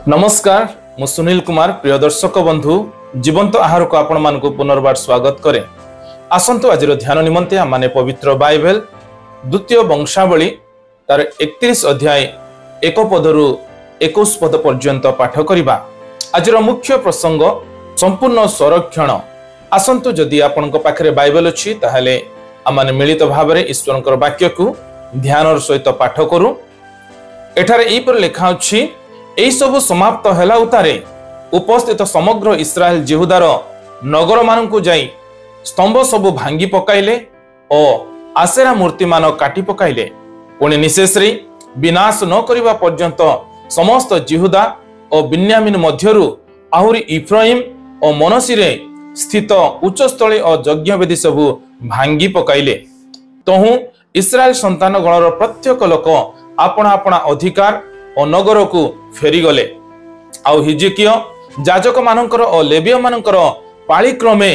नमस्कार मु सुनील कुमार प्रिय दर्शक बंधु जीवंत आहार को आपण मान को पुनर्बार स्वागत करे। आसंतु आज ध्यान निमंते आम पवित्र बाइबल द्वितीय वंशावली तार 31 अध्याय 1 पदरु 21 पद पर्यंत पाठ करिबा। आज मुख्य प्रसंग संपूर्ण संरक्षण। आसंतु जदि आपण पाखरे बाइबल अछि ताहाले आम मिलित भाव में ईश्वर वाक्य को ध्यान सहित पाठ करू। एठारे एई पर लिखा अछि, एई सब समाप्त हेला उतारे उपस्थित समग्र इस्राएल जिहुदार नगर मानकु जाई स्तंभ सबु भांगी पकाइले और आसेरा मूर्ति मान काटी पकाइले। पुणी निशेषरे विनाश न करिबा पर्यंत समस्त जिहुदा और बिन्यामीन मध्यरु आहुरी इफ्राइम और मनसीरे स्थित उच्च स्थली और यज्ञवेदी सबु भांगी पकाइले। तहु इस्राएल संतान गणर प्रत्येक लोक आपना आपना अधिकार और नगर को फेरी गले। आउ हिजकिया जाजक मानकर और लेवीय मानकर पाळी क्रमे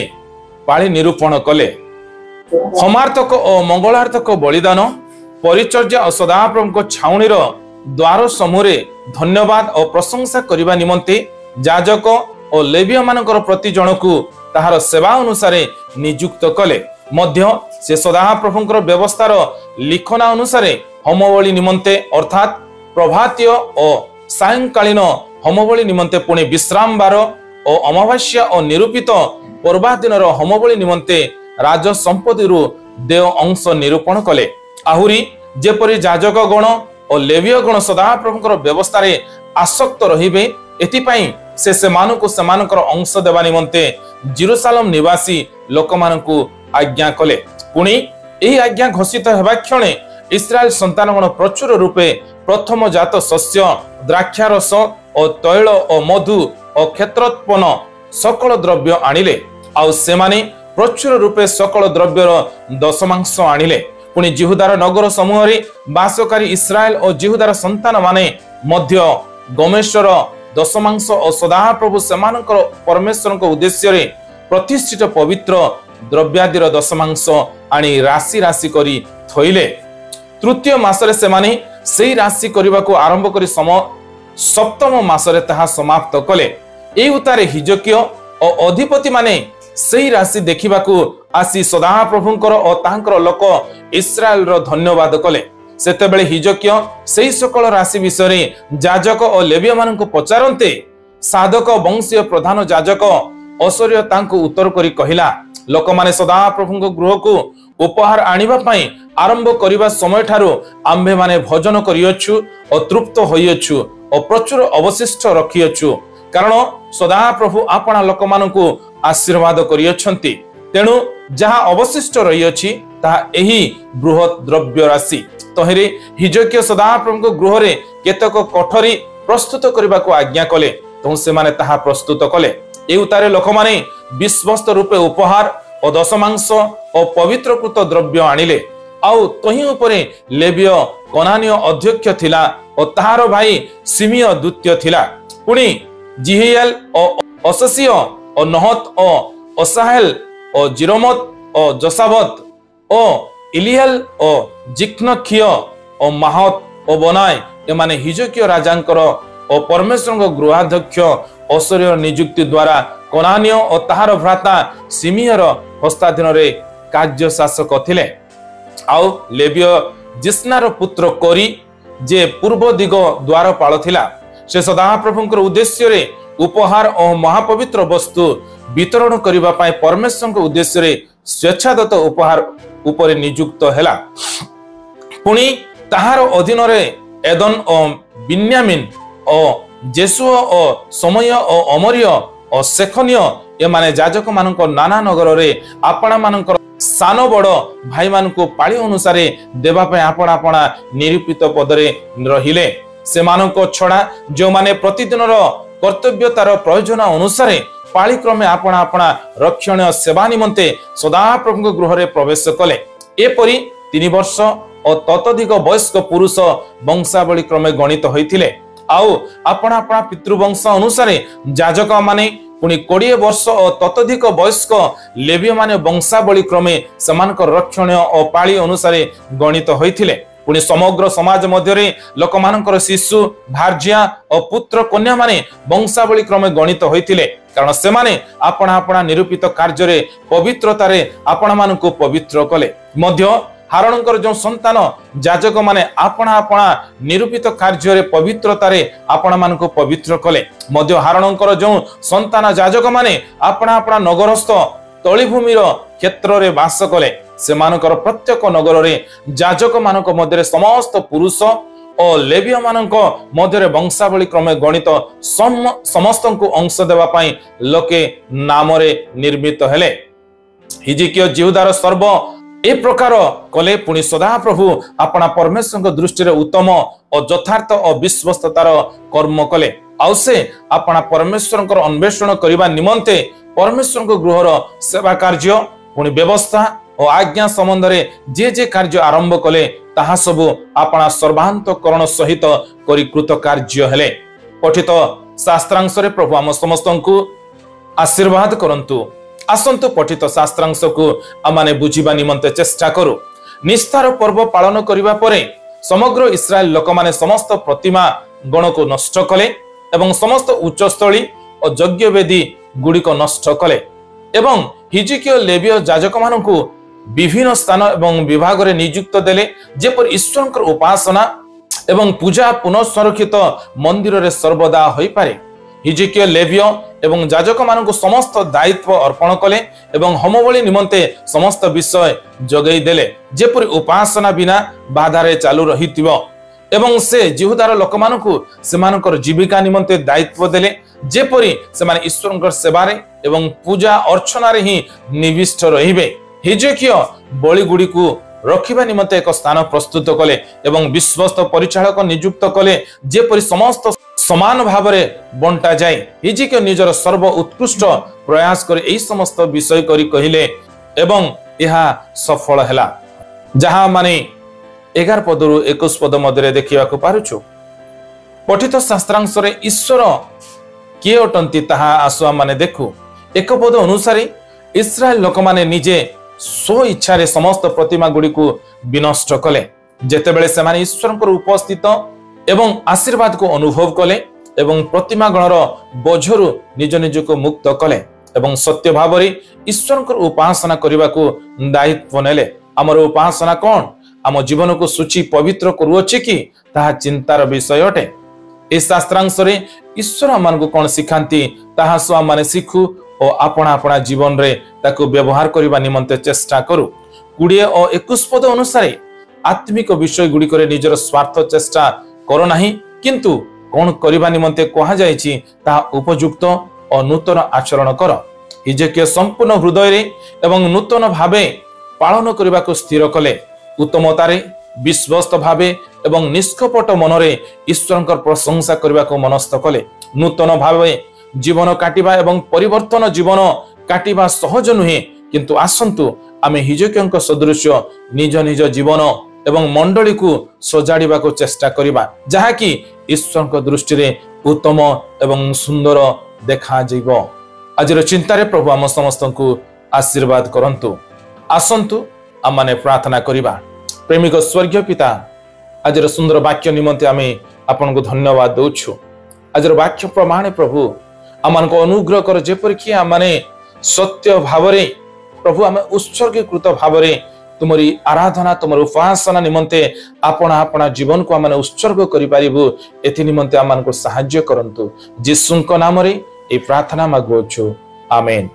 पाळी निरूपण कले। होमार्थक और मंगलार्थक बलिदान परिचर्या और सदाप्रभु छाउणीर द्वार समूहे धन्यवाद और प्रशंसा करने निमंते जाजक और लेवीय मानकर प्रति जनकु ताहार सेवा अनुसार नियुक्त कले। मध्य से सदाप्रभुंकर व्यवस्थार लिखना अनुसार होमबलि निमंते अर्थात प्रभातीय और सायंकालीन होमबलि निमंते पुणे विश्राम बार और अमावास्या और निरूपित पर्वा दिन होमबलि निमंते राज संपत्ति देव अंश निरूपण कले। आहुरी जेपरि जाजक गण और लेवीय गण सदाप्रभुंकर व्यवस्था आसक्त रहिबे एथिपाई से मानकु सेमानकर अंश देवा निमंते जेरुसालेम निवासी लोक मानकु आज्ञा कले। पुणी एही आज्ञा घोषित हेबा क्षणे इस्राएल संतानगण प्रचुर रूपे प्रथम जात शस्य द्राक्षारस और तैल और मधु और क्षेत्रोत्पन्न सकल द्रव्य आनिले। आउ सेमाने प्रचुर रूपे सकल द्रव्यर दशमांश आनिले। पुणी जिहुदार नगर समूह रे बासकारी इस्राएल और जिहुदार संतान माने मध्य गमेश्वर दशमांश और सदाप्रभु सेमानकर परमेश्वर उद्देश्य रे प्रतिष्ठित पवित्र द्रव्यादिर दशमांश आनी राशि राशि करी थोइले। तृतीय मासरे सेमाने सेई राशि करने को आरंभ करी सप्तम मासरे ताहा समाप्त कले। ए उतारे हिजकिया और अधिपति माने सेई राशि देखिबाकू आसी सदाप्रभुंकर और तांकर लोक इस्राएल रो धन्यवाद कले। सेतेबेले हिजकिया सेई सकल राशि विषय जाजक और लेवीय मानकु पचारन्ते साधक वंशीय प्रधान जाजक असर्य तांकु उत्तर करी कहिला, लोक माने सदाप्रभुंक गृह को उपहार आनिबा पई आरंभ करिबा समय ठारो आम्भे माने भोजन करियछु और तृप्त होइयछु और प्रचुर अवशिष्ट रखियछु, कारण सदाप्रभु आपना लोक मानकु आशीर्वाद करियछंती। तेणु जहा अवशिष्ट रहियछि ताहा एही बृहत द्रव्य राशि। तहेरे हिजकिया सदाप्रभुंक गृह रे केतक कोठरी प्रस्तुत करबा को आज्ञा कले। तो से माने ताहा प्रस्तुत कले। ए उतारे लोक माने विश्वस्त रूपे उपहार और दशमांश और पवित्रकृत द्रव्य आनिले। आउ तही उपरे लेवीय कनानीय अध्यक्ष थिला और ताहार भाई सिमिय द्वितीय थिला। पुणी जिहिएल और अससिय और नहत और असाहेल और जिरोमत और जसावत और इलियल और जिक्नखिय और माहत और बनाय एमाने हिजकिया राजांकर और परमेश्वर गृहाध्यक्ष असर्य नियुक्ति द्वारा कनानीय और ताहार भ्राता सिमियर हस्ताधीन रे कार्य शासक थिले। आउ लेवीय जिस्नार पुत्र कोरी जे पूर्व दिग द्वारपाल थिला, से सदाप्रभुंकर उद्देश्य रे उपहार और महापवित्र वस्तु वितरण करिबा पाए परमेश्वर उद्देश्य रे स्वेच्छादत्त उपहार उपरे नियुक्त हेला। पुणी ताहार अधीन रे एदन और बिन्यामीन और जेसुआ और समय और अमरिय और सेखनिय ए माने जाजक मानक नाना नगर रे आपना मानकर सान बड़ भाई मानकु पाळी अनुसार देबा पे आपना आपना निरूपित पदरे रहिले। से मानक छड़ा जो माने प्रतिदिन कर्तव्यतार प्रयोजन अनुसार पाळी क्रमे आपना आपना रक्षणीय सेवा निमंते सदाप्रभुंक गृह रे प्रवेश कले। एपरि 3 वर्ष और ततोधिक वयस्क पुरुष वंशावली क्रमे गणित होइथिले। आउ आपना आपना पितृवंश अनुसार जाजक माने पुणी 20 वर्ष और ततोधिक वयस्क लेवीय माने वंशावली क्रमे समानक रक्षणीय और पाळी अनुसार गणित होइथिले। पुणी समग्र समाज मध्य लोक मानकर शिशु भार्जिया और पुत्र कन्या माने वंशावली क्रमे गणित होइतिले कारण से माने आपणा आपणा निरूपित कार्य पवित्रतारे आपण मानकु पवित्र कले मध्य हारणकर जो संतान जाजक माने आपणा आपणा निरूपित कार्य पवित्रतारे आपण मानकु पवित्र कले मध्य हारणकर जो संतान जाजक माने आपणा आपणा नगरस्थ तळीभूमिर क्षेत्र रे वास कले से मानकर प्रत्येक नगर रे जाजक मानक मध्य समस्त पुरुष और लेवीय मानक मध्य वंशावली क्रमे गणित समस्त को अंश देवा पाई लोके नाम रे निर्मित हेले हिजकिया जिहुदार सर्व ए प्रकार कले पुणी सदा प्रभु अपना परमेश्वर दृष्टि उत्तम और यथार्थ और विश्वस्ततार कर्म कले आउ से अपना परमेश्वर अन्वेषण करने निमंते परमेश्वर गृहर सेवा कार्य पुणी व्यवस्था और आज्ञा संबंध रे जे कार्य आरंभ कले ताहा सबु अपना सर्वांतकरण सहित करिकृत कार्य हेले पठित शास्त्रांश रे प्रभु आम समस्त को आशीर्वाद करंतु आसंतु पठित शास्त्रांश को आमाने बुझिबा निमंते चेष्टा करू निस्तार पर्व पालन करिबा परे समग्र इस्राएल लोक माने समस्त प्रतिमा गण को नष्ट कले एवं समस्त उच्चस्थली और यज्ञ वेदी गुड़िक नष्ट कले एवं हिजकिया लेवीय जाजक मानकु विभिन्न स्थान एवं विभाग रे नियुक्त देले जेपर ईश्वरकर उपासना एवं पूजा पुनଃसंरक्षित मंदिर रे सर्वदा होई पारे हिजकिया लेवीय एवं जाजक मानकु समस्त दायित्व अर्पण कले एवं होमबलि निमंते समस्त विषय जगै देले जेपर उपासना बिना बाधारे चालू रहितिबो एवं से जिहुदार लोक मानकु सेमानकर जीविका निमंते दायित्व देले जेपरि सेमाने ईश्वरकर सेवारे एवं पूजा अर्चना रे ही निविष्ट रहिबे हिजकिया बलि गुडी को रखिबा निमंते एक स्थान प्रस्तुत कले एवं विश्वस्त परिचालक नियुक्त कले जेपरि समस्त समान भाव रे बंटा जाए हिजकिया निजर सर्व उत्कृष्ट प्रयास कर एई समस्त विषय करी कहिले एवं यह सफल हैला जहां माने 11 पदरु 21 पद मध्य देखिबा को पारुछु पठित शास्त्रांश रे ईश्वर किए अटंती ताहा आसुआ माने देखु एक पद अनुसार इस्राएल लोक माने निजे स्व इच्छा रे समस्त प्रतिमा गुडी को विनष्ट कले जेतेबेले से माने ईश्वरकर उपस्थित एवं आशीर्वाद को अनुभव कले एवं प्रतिमा गणर बोझरु निज निज को मुक्त कले एवं सत्य भाव रे ईश्वरकर उपासना करबा को दायित्व नेले हमर उपासना कोन आम जीवन को सूची पवित्र करुअछि कि ताहा चिंतार विषय अटे ए शास्त्रांश रे ईश्वर हमन को कोन सिखांती ताहा सो माने सिखु और अपना अपना जीवन रे ताको व्यवहार करबा निमंते चेष्टा करू 20 और 21 पद अनुसार आत्मिक विषय गुडी करे निजर स्वार्थ चेष्टा करो नाही किंतु कोन करबा निमंते कहा जायछि ता उपयुक्त और नूतन आचरण कर हिजकिया संपूर्ण हृदय रे एवं नूतन भावे पालन करबा को स्थिर कले उत्तमतारे विश्वस्त भावे एवं निष्कपट मनरे ईश्वरकर प्रशंसा करबा को मनस्थ कले नूतन भावे जीवन काटिबा एवं परिवर्तन जीवन काटिबा सहज नुहे किंतु आसंतु आमे हिजकिया सदृश निज निज जीवन एवं मंडली को सजाड़िबा को चेष्टा करिबा जहा कि ईश्वर को दृष्टि रे उत्तम एवं सुंदर देखा जइबो आजिर चिंता रे प्रभु हम समस्त को आशीर्वाद करंतु आसंतु आमाने प्रार्थना करिबा प्रेमिक स्वर्गीय पिता आजिर सुंदर वाक्य निमंते आमे आपन को धन्यवाद दउछु आजिर वाक्य प्रमाणे प्रभु आमान को अनुग्रह कर जेपर कि आमाने सत्य भावरे प्रभु आमे उत्सर्गीकृत भावरे तुमरी आराधना तुमर उपासना निमंते आपना आपना जीवन को आमाने उत्सर्ग करि पारिबु एथि निमंते आमान को सहाय्य करंतु यीशुଙ୍କ नाम रे ए प्रार्थना मागुछु आमेन।